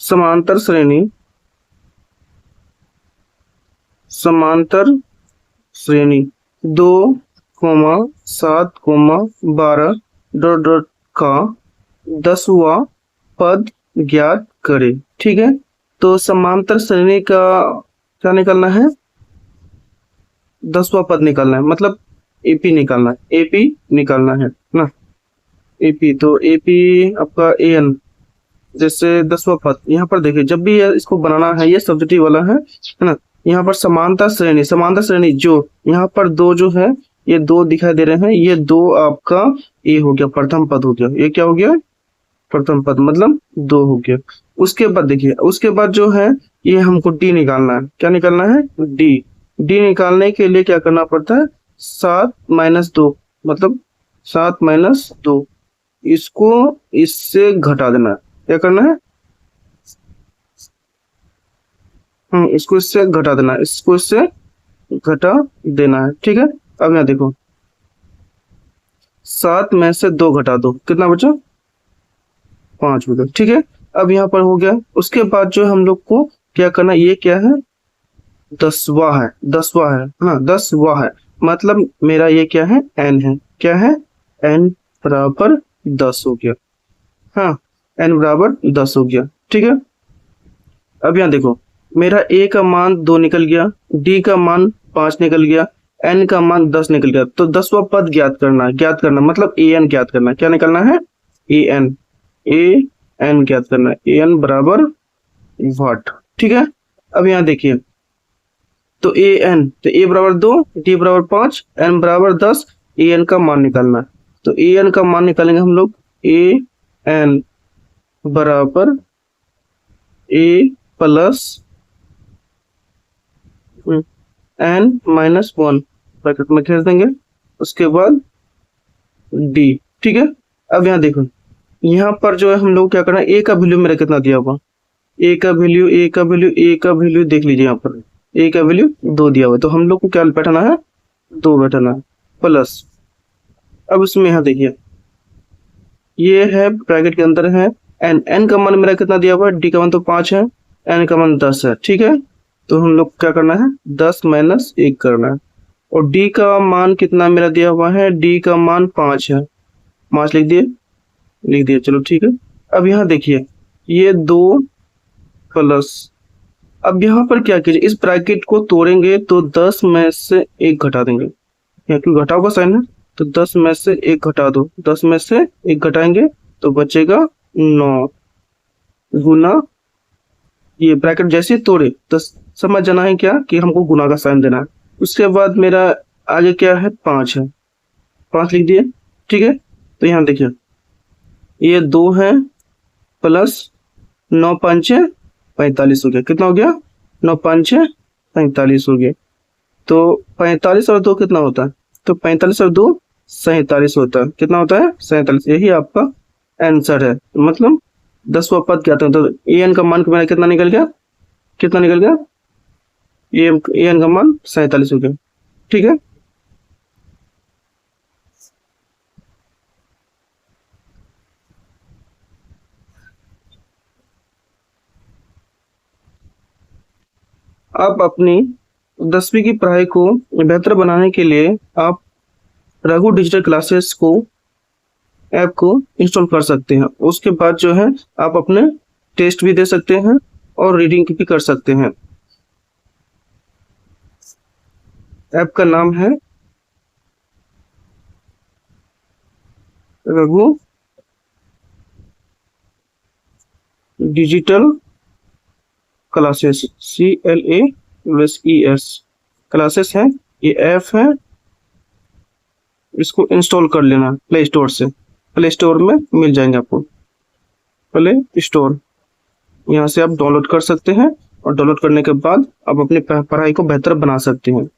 समांतर श्रेणी, समांतर श्रेणी 2,7,12 डॉट डॉट का 10वां पद ज्ञात करें। ठीक है, तो समांतर श्रेणी का क्या निकालना है, 10वां पद निकालना है, मतलब एपी निकालना है, एपी निकालना है ना। एपी तो एपी आपका एन, जैसे 10वां पद यहाँ पर देखिए, जब भी इसको बनाना है, ये सब्जेक्टिव वाला है ना। यहाँ पर समांतर श्रेणी, समांतर श्रेणी जो यहाँ पर दो जो है, ये दो दिखाई दे रहे हैं, ये दो आपका ए हो गया, प्रथम पद हो गया। ये क्या हो गया, प्रथम पद, मतलब 2 हो गया। उसके बाद देखिए, उसके बाद जो है ये हमको डी निकालना है। क्या निकालना है, डी। डी निकालने के लिए क्या करना पड़ता है, 7-2, मतलब 7-2, इसको इससे घटा देना है। क्या करना है, इसको इससे घटा देना है, इसको इससे घटा देना है। ठीक है, अब यहाँ देखो, 7 में से 2 घटा दो, कितना बचा, 5 बचा। ठीक है, अब यहाँ पर हो गया। उसके बाद जो हम लोग को क्या करना, ये क्या है, 10वां है, 10वां है ना, 10वां है, मतलब मेरा ये क्या है, n है। क्या है, n बराबर 10 हो गया। हाँ, n बराबर 10 हो गया। ठीक है, अब यहाँ देखो, मेरा a का मान 2 निकल गया, d का मान 5 निकल गया, n का मान 10 निकल गया। तो 10वां पद ज्ञात करना है, ज्ञात करना मतलब an ज्ञात करना है। क्या निकलना है, an, an ज्ञात करना है, an बराबर वाट। ठीक है, अब यहाँ देखिए, तो an, तो a बराबर 2, d बराबर 5, n बराबर 10, an का मान निकालना है। तो an का मान निकालेंगे हम लोग, an बराबर a प्लस n-1 ब्रैकेट में घेर देंगे, उसके बाद d। ठीक है, अब यहाँ देखो, यहाँ पर जो है हम लोग क्या करना है, a का वैल्यू मेरा कितना दिया हुआ, a का वैल्यू देख लीजिए, यहाँ पर a का वैल्यू 2 दिया हुआ है, तो हम लोग को क्या बैठाना है, 2 बैठाना है, प्लस। अब उसमें यहाँ देखिए, ये है ब्रैकेट के अंदर है n का मान मेरा कितना दिया हुआ है, d का मान तो 5 है, n का मान 10 है। ठीक है, तो हम लोग क्या करना है, 10 - 1 करना है, और d का मान कितना मेरा दिया हुआ है, d का मान 5 है, 5 लिख दिए, चलो ठीक है। अब यहाँ देखिए, ये 2 प्लस, अब यहाँ पर क्या कीजिए, इस ब्रैकेट को तोड़ेंगे तो 10 में से 1 घटा देंगे, यहाँ क्यों घटाव का साइन है, तो 10 में से 1 घटा दो, 10 में से 1 घटाएंगे तो बचेगा 9 गुना, ये ब्रैकेट जैसे तोड़े तो समझ जाना है क्या कि हमको गुना का साइन देना है। उसके बाद मेरा आगे क्या है, 5 है, 5 लिख दिए। ठीक है, तो यहाँ देखिए, ये 2 है प्लस 9 × 5 = 45 हो गया। कितना हो गया, 9 × 5 = 45 हो गया। तो 45 और 2 कितना होता है, तो 45 और 2 47 होता है। कितना होता है, 47। यही आपका आंसर है, मतलब 10वां पद क्या था, तो an का मान मेरा कितना निकल गया, कितना निकल गया, an का मान 47 हो गया। ठीक है, आप अपनी 10वीं की पढ़ाई को बेहतर बनाने के लिए आप रघु डिजिटल क्लासेस को ऐप को इंस्टॉल कर सकते हैं। उसके बाद जो है आप अपने टेस्ट भी दे सकते हैं और रीडिंग भी कर सकते हैं। ऐप का नाम है Raghu digital classes, CLASES classes है, ये ऐप है, इसको इंस्टॉल कर लेना प्ले स्टोर से, प्ले स्टोर में मिल जाएंगे आपको, प्ले स्टोर, यहाँ से आप डाउनलोड कर सकते हैं, और डाउनलोड करने के बाद आप अपनी पढ़ाई को बेहतर बना सकते हैं।